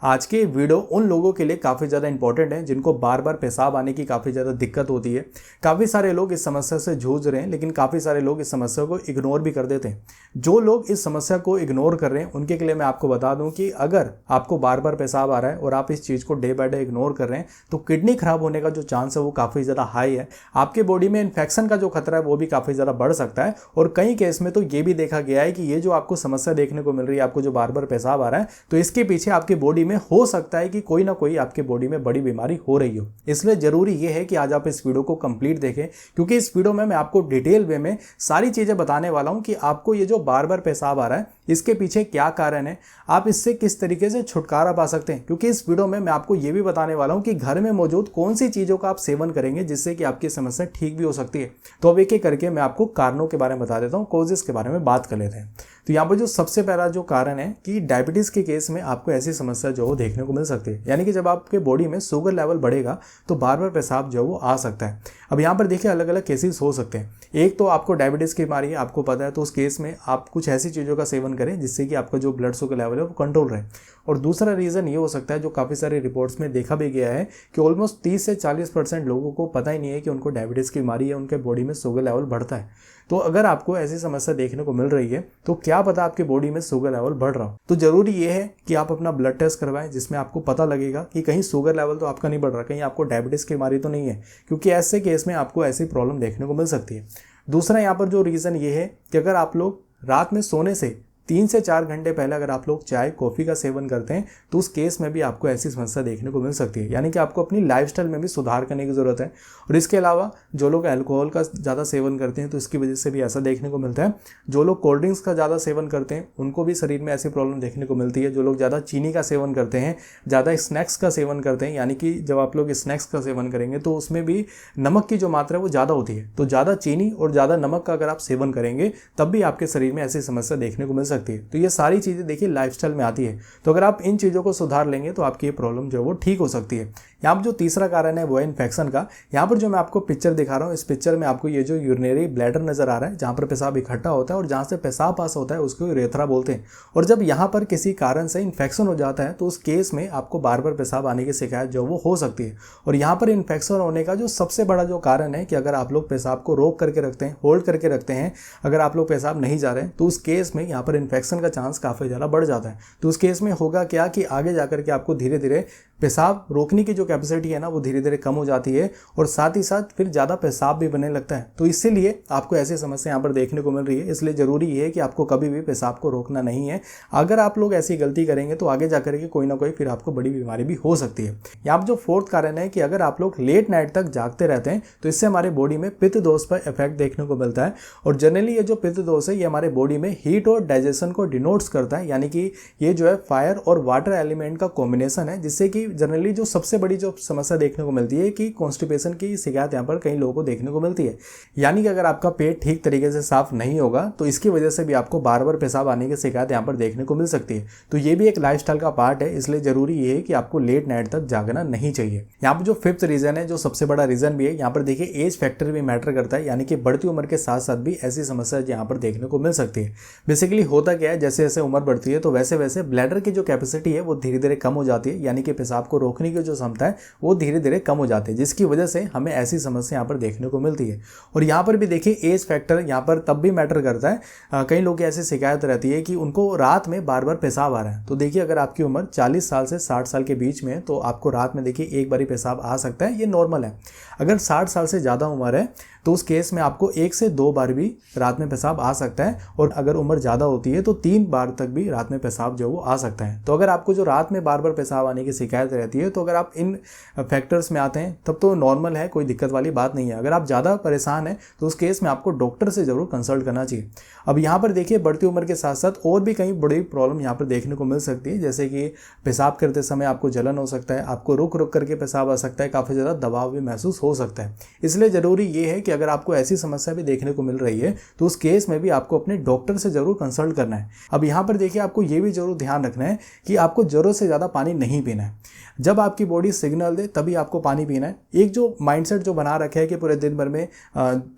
आज के वीडियो उन लोगों के लिए काफ़ी ज़्यादा इंपॉर्टेंट है जिनको बार बार पेशाब आने की काफ़ी ज़्यादा दिक्कत होती है। काफ़ी सारे लोग इस समस्या से जूझ रहे हैं, लेकिन काफ़ी सारे लोग इस समस्या को इग्नोर भी कर देते हैं। जो लोग इस समस्या को इग्नोर कर रहे हैं उनके लिए मैं आपको बता दूं कि अगर आपको बार बार पेशाब आ रहा है और आप इस चीज़ को डे बाय डे इग्नोर कर रहे हैं तो किडनी खराब होने का जो चांस है वो काफ़ी ज़्यादा हाई है। आपके बॉडी में इन्फेक्शन का जो खतरा है वो भी काफ़ी ज़्यादा बढ़ सकता है। और कई केस में तो ये भी देखा गया है कि ये जो आपको समस्या देखने को मिल रही है, आपको जो बार बार पेशाब आ रहा है, तो इसके पीछे आपके बॉडी में हो सकता है कि कोई ना कोई आपके बॉडी में बड़ी बीमारी हो रही हो। इसलिए जरूरी ये है कि आज आप इस वीडियो को कंप्लीट देखें, क्योंकि इस वीडियो में मैं आपको डिटेल वे में सारी चीजें बताने वाला हूं कि आपको ये जो बार बार पेशाब आ रहा है इसके पीछे क्या कारण है, आप इससे किस तरीके से छुटकारा पा सकते हैं। क्योंकि इस वीडियो में मैं आपको ये भी बताने वाला हूं कि घर में मौजूद कौन सी चीजों का आप सेवन करेंगे जिससे कि आपकी समस्या ठीक भी हो सकती है। तो अब एक एक करके मैं आपको कारणों के बारे में बता देता हूं, कॉजेस के बारे में बात कर लेते हैं। तो यहाँ पर जो सबसे पहला जो कारण है कि डायबिटीज के केस में आपको ऐसी समस्या जो है देखने को मिल सकती है, यानी कि जब आपके बॉडी में शुगर लेवल बढ़ेगा तो बार बार पेशाब जो है वो आ सकता है। अब यहाँ पर देखिए अलग अलग केसेस हो सकते हैं। एक तो आपको डायबिटीज की बीमारी है, आपको पता है, तो उस केस में आप कुछ ऐसी चीज़ों का सेवन करें जिससे कि आपका जो ब्लड शुगर लेवल है वो कंट्रोल रहे। और दूसरा रीज़न ये हो सकता है, जो काफ़ी सारी रिपोर्ट्स में देखा भी गया है, कि ऑलमोस्ट 30 से 40% लोगों को पता ही नहीं है कि उनको डायबिटीज़ की बीमारी है, उनके बॉडी में शुगर लेवल बढ़ता है। तो अगर आपको ऐसी समस्या देखने को मिल रही है तो क्या पता आपकी बॉडी में शुगर लेवल बढ़ रहा हो, तो जरूरी ये है कि आप अपना ब्लड टेस्ट करवाएं, जिसमें आपको पता लगेगा कि कहीं शुगर लेवल तो आपका नहीं बढ़ रहा, कहीं आपको डायबिटीज़ की बीमारी तो नहीं है, क्योंकि ऐसे केस में आपको ऐसी प्रॉब्लम देखने को मिल सकती है। दूसरा यहाँ पर जो रीज़न ये है कि अगर आप लोग रात में सोने से 3 से 4 घंटे पहले अगर आप लोग चाय कॉफ़ी का सेवन करते हैं तो उस केस में भी आपको ऐसी समस्या देखने को मिल सकती है, यानी कि आपको अपनी लाइफस्टाइल में भी सुधार करने की ज़रूरत है। और इसके अलावा जो लोग अल्कोहल का ज़्यादा सेवन करते हैं तो इसकी वजह से भी ऐसा देखने को मिलता है। जो लोग कोल्ड ड्रिंक्स का ज़्यादा सेवन करते हैं उनको भी शरीर में ऐसी प्रॉब्लम देखने को मिलती है। जो लोग ज़्यादा चीनी का सेवन करते हैं, ज़्यादा स्नैक्स का सेवन करते हैं, यानी कि जब आप लोग स्नैक्स का सेवन करेंगे तो उसमें भी नमक की जो मात्रा है वो ज़्यादा होती है, तो ज़्यादा चीनी और ज़्यादा नमक का अगर आप सेवन करेंगे तब भी आपके शरीर में ऐसी समस्या देखने को मिल सकती है। तो ये सारी चीजें देखिए लाइफस्टाइल में आती है, तो अगर आप इन चीजों को सुधार लेंगे तो आपकी ये प्रॉब्लम जो है वो ठीक हो सकती है। यहाँ पर जो तीसरा कारण है वो है इन्फेक्शन का। यहाँ पर जो मैं आपको पिक्चर दिखा रहा हूँ, इस पिक्चर में आपको ये जो यूरिनरी ब्लैडर नजर आ रहा है, जहाँ पर पेशाब इकट्ठा होता है और जहाँ से पेशाब पास होता है उसको यूरेथ्रा बोलते हैं। और जब यहाँ पर किसी कारण से इन्फेक्शन हो जाता है तो उस केस में आपको बार बार पेशाब आने की शिकायत जो वो हो सकती है। और यहाँ पर इन्फेक्शन होने का जो सबसे बड़ा जो कारण है कि अगर आप लोग पेशाब को रोक करके रखते हैं, होल्ड करके रखते हैं, अगर आप लोग पेशाब नहीं जा रहे हैं तो उस केस में यहाँ पर इन्फेक्शन का चांस काफ़ी ज़्यादा बढ़ जाता है। तो उस केस में होगा क्या कि आगे जाकर के आपको धीरे धीरे पेशाब रोकने की जो कैपेसिटी है ना वो धीरे धीरे कम हो जाती है और साथ ही साथ फिर ज़्यादा पेशाब भी बनने लगता है। तो इसीलिए आपको ऐसी समस्या यहाँ पर देखने को मिल रही है। इसलिए ज़रूरी ये है कि आपको कभी भी पेशाब को रोकना नहीं है। अगर आप लोग ऐसी गलती करेंगे तो आगे जाकर के कोई ना कोई फिर आपको बड़ी बीमारी भी हो सकती है। यहाँ पर जो फोर्थ कारण है कि अगर आप लोग लेट नाइट तक जागते रहते हैं तो इससे हमारे बॉडी में पित्त दोष पर इफेक्ट देखने को मिलता है। और जनरली ये जो पित्त दोष है ये हमारे बॉडी में हीट और डाइजेशन को डिनोट्स करता है, यानी कि ये जो है फायर और वाटर एलिमेंट का कॉम्बिनेशन है, जिससे कि जनरली जो सबसे बड़ी जो समस्या देखने को मिलती है कि कॉन्स्टिपेशन की शिकायत यहाँ पर कई लोगों को देखने को मिलती है। यानी कि अगर आपका पेट ठीक तरीके से साफ नहीं होगा तो इसकी वजह से भी आपको बार बार पेशाब आने की शिकायत यहाँ पर देखने को मिल सकती है। तो ये भी एक लाइफस्टाइल का पार्ट है, इसलिए जरूरी ये है कि आपको लेट नाइट तक जागना नहीं चाहिए। यहाँ पर जो फिफ्थ रीजन है, जो सबसे बड़ा रीजन भी है, यहाँ पर देखिए एज फैक्टर भी मैटर करता है, यानी कि बढ़ती उम्र के साथ साथ भी ऐसी समस्या यहाँ पर देखने को मिल सकती है। बेसिकली होता क्या है, जैसे जैसे उम्र बढ़ती है तो वैसे वैसे ब्लैडर की जो कैपेसिटी है वो धीरे धीरे कम हो जाती है, यानी कि पेशाब को रोकने की जो क्षमता है वो धीरे धीरे कम हो जाती है, जिसकी वजह से हमें ऐसी समस्या यहाँ पर देखने को मिलती है। और यहाँ पर भी देखिए एज फैक्टर यहाँ पर तब भी मैटर करता है। कई लोग की ऐसी शिकायत रहती है कि उनको रात में बार बार पेशाब आ रहा है। तो देखिए अगर आपकी उम्र 40 साल से 60 साल के बीच में है तो आपको रात में देखिए एक बार ही पेशाब आ सकता है, ये नॉर्मल है। अगर 60 साल से ज़्यादा उम्र है तो उस केस में आपको 1 से 2 बार भी रात में पेशाब आ सकता है, और अगर उम्र ज़्यादा होती है तो 3 बार तक भी रात में पेशाब जो वो आ सकता है। तो अगर आपको जो रात में बार बार पेशाब आने की शिकायत रहती है तो अगर आप इन फैक्टर्स में आते हैं तब तो नॉर्मल है, कोई दिक्कत वाली बात नहीं है। अगर आप ज़्यादा परेशान हैं तो उस केस में आपको डॉक्टर से ज़रूर कंसल्ट करना चाहिए। अब यहाँ पर देखिए बढ़ती उम्र के साथ साथ और भी कई बड़ी प्रॉब्लम यहाँ पर देखने को मिल सकती है, जैसे कि पेशाब करते समय आपको जलन हो सकता है, आपको रुक रुक करके पेशाब आ सकता है, काफ़ी ज़्यादा दबाव भी महसूस हो सकता है। इसलिए ज़रूरी ये है कि अगर आपको ऐसी समस्या भी देखने को मिल रही है तो उस केस में भी आपको अपने डॉक्टर से जरूर कंसल्ट करना है। अब यहाँ पर देखिए आपको ये भी जरूर ध्यान रखना है कि आपको जरूरत से ज़्यादा पानी नहीं पीना है। जब आपकी बॉडी सिग्नल दे तभी आपको पानी पीना है। एक जो माइंडसेट जो बना रखा है कि पूरे दिन भर में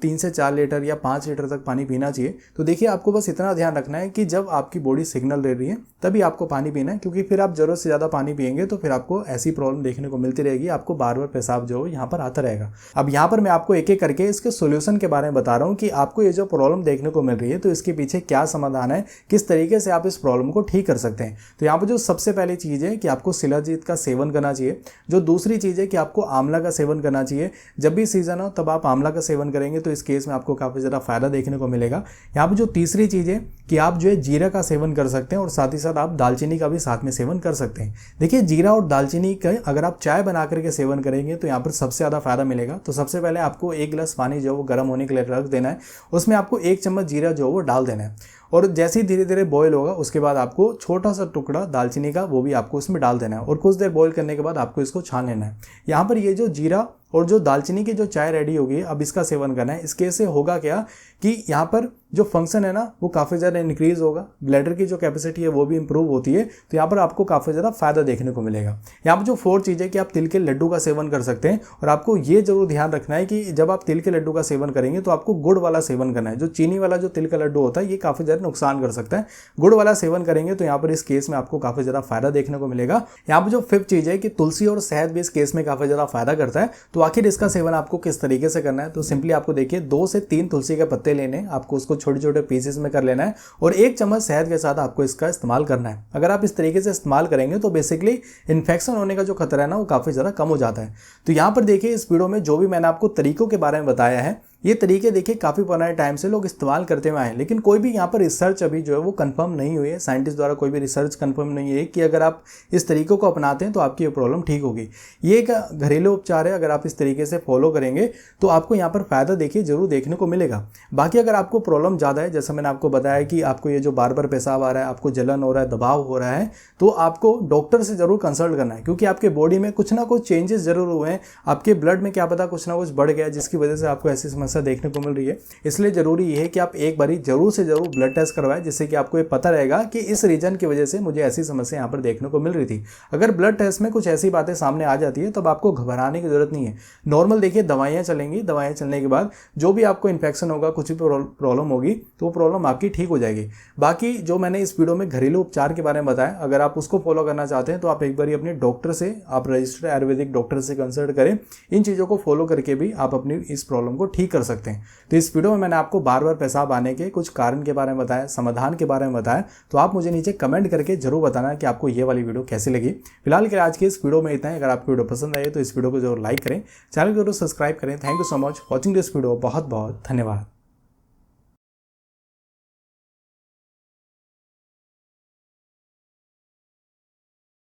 3 से 4 लीटर या 5 लीटर तक पानी पीना चाहिए, तो देखिए आपको बस इतना ध्यान रखना है कि जब आपकी बॉडी सिग्नल दे रही है तभी आपको पानी पीना है, क्योंकि फिर आप जरूरत से ज़्यादा पानी पिएंगे तो फिर आपको ऐसी प्रॉब्लम देखने को मिलती रहेगी, आपको बार बार पेशाब जो है यहाँ पर आता रहेगा। अब यहाँ पर मैं आपको एक एक करके इसके सोल्यूशन के बारे में बता रहा हूँ कि आपको ये जो प्रॉब्लम देखने को मिल रही है तो इसके पीछे क्या समाधान है, किस तरीके से आप इस प्रॉब्लम को ठीक कर सकते हैं। तो यहाँ पर जो सबसे पहली चीज़ है कि आपको शिलाजीत का सेवन करना चाहिए। जो दूसरी चीज़ है कि आपको आंवला का सेवन करना चाहिए। जब भी सीजन हो तब आप आंवला का सेवन करेंगे तो इस केस में आपको काफ़ी ज़्यादा फायदा देखने को मिलेगा। यहाँ पर जो तीसरी चीज़ है कि आप जो है जीरा का सेवन कर सकते हैं और साथ ही साथ आप दालचीनी का भी साथ में सेवन कर सकते हैं। देखिए जीरा और दालचीनी का अगर आप चाय बना करके सेवन करेंगे तो यहाँ पर सबसे ज़्यादा फायदा मिलेगा। तो सबसे पहले आपको 1 गिलास पानी जो है वो गर्म होने के लिए रख देना है, उसमें आपको 1 चम्मच जीरा जो है वो डाल देना है और जैसे ही धीरे धीरे बॉईल होगा उसके बाद आपको छोटा सा टुकड़ा दालचीनी का वो भी आपको इसमें डाल देना है और कुछ देर बॉईल करने के बाद आपको इसको छान लेना है। यहाँ पर ये जो जीरा और जो दालचीनी की जो चाय रेडी होगी अब इसका सेवन करना है। इसके से होगा क्या कि यहाँ पर जो फंक्शन है ना वो काफ़ी ज़्यादा इंक्रीज़ होगा, ब्लैडर की जो कैपेसिटी है वो भी इंप्रूव होती है, तो यहाँ पर आपको काफ़ी ज़्यादा फायदा देखने को मिलेगा। यहाँ पर जो 4 चीज़ है कि आप तिल के लड्डू का सेवन कर सकते हैं और आपको ये जरूर ध्यान रखना है कि जब आप तिल के लड्डू का सेवन करेंगे तो आपको गुड़ वाला सेवन करना है। जो चीनी वाला जो तिल का लड्डू होता है ये काफ़ी ज़्यादा नुकसान कर सकता है, गुड़ वाला सेवन करेंगे तो यहाँ पर इस केस में आपको काफ़ी ज़्यादा फायदा देखने को मिलेगा। यहाँ पर जो 5th चीज़ है कि तुलसी और शहद भी इस केस में काफ़ी ज़्यादा फायदा करता है। तो आखिर इसका सेवन आपको किस तरीके से करना है, तो सिंपली आपको देखिए 2 से 3 तुलसी के पत्ते लेने, आपको उसको छोटे छोटे पीसेस में कर लेना है और 1 चम्मच शहद के साथ आपको इसका इस्तेमाल करना है। अगर आप इस तरीके से इस्तेमाल करेंगे तो बेसिकली इन्फेक्शन होने का जो खतरा है ना वो काफ़ी ज़्यादा कम हो जाता है। तो यहाँ पर देखिए इस वीडियो में जो भी मैंने आपको तरीकों के बारे में बताया है ये तरीके देखिए काफ़ी पुराने टाइम से लोग इस्तेमाल करते हुए आए हैं, लेकिन कोई भी यहाँ पर रिसर्च अभी जो है वो कंफर्म नहीं हुई है, साइंटिस्ट द्वारा कोई भी रिसर्च कंफर्म नहीं है कि अगर आप इस तरीकों को अपनाते हैं तो आपकी ये प्रॉब्लम ठीक होगी। ये एक घरेलू उपचार है, अगर आप इस तरीके से फॉलो करेंगे तो आपको यहाँ पर फायदा देखिए जरूर देखने को मिलेगा। बाकी अगर आपको प्रॉब्लम ज़्यादा है, जैसा मैंने आपको बताया कि आपको ये जो बार बार पेशाब आ रहा है, आपको जलन हो रहा है, दबाव हो रहा है, तो आपको डॉक्टर से जरूर कंसल्ट करना है, क्योंकि आपके बॉडी में कुछ ना कुछ चेंजेस जरूर हुए हैं, आपके ब्लड में क्या पता कुछ ना कुछ बढ़ गया जिसकी वजह से आपको ऐसी समस्या देखने को मिल रही है। इसलिए जरूरी ये है कि आप एक बारी जरूर से जरूर ब्लड टेस्ट करवाएं, जिससे कि आपको ये पता रहेगा कि इस रीजन की वजह से मुझे ऐसी समस्या यहाँ पर देखने को मिल रही थी। अगर ब्लड टेस्ट में कुछ ऐसी बातें सामने आ जाती है तब आपको घबराने की जरूरत नहीं है। नॉर्मल देखिए दवाइयाँ चलेंगी, दवाइयाँ चलने के बाद जो भी आपको इन्फेक्शन होगा, कुछ भी प्रॉब्लम होगी तो वो प्रॉब्लम आपकी ठीक हो जाएगी। बाकी जो मैंने इस वीडियो में घरेलू उपचार के बारे में बताया, अगर आप उसको फॉलो करना चाहते हैं तो आप एक बार अपने डॉक्टर से, आप रजिस्टर्ड आयुर्वेदिक डॉक्टर से कंसल्ट करें। इन चीज़ों को फॉलो करके भी आप अपनी इस प्रॉब्लम को ठीक कर सकते हैं। तो इस वीडियो में मैंने आपको बार बार पेशाब आने के कुछ कारण के बारे में बताया, समाधान के बारे में बताया, तो आप मुझे नीचे कमेंट करके जरूर बताना कि आपको ये वाली वीडियो कैसी लगी। फिलहाल के आज की इस वीडियो में इतना है। अगर आपको वीडियो पसंद आई तो इस वीडियो को जरूर लाइक करें, चैनल को जरूर सब्सक्राइब करें। Thank you so much watching this video. बहुत बहुत धन्यवाद।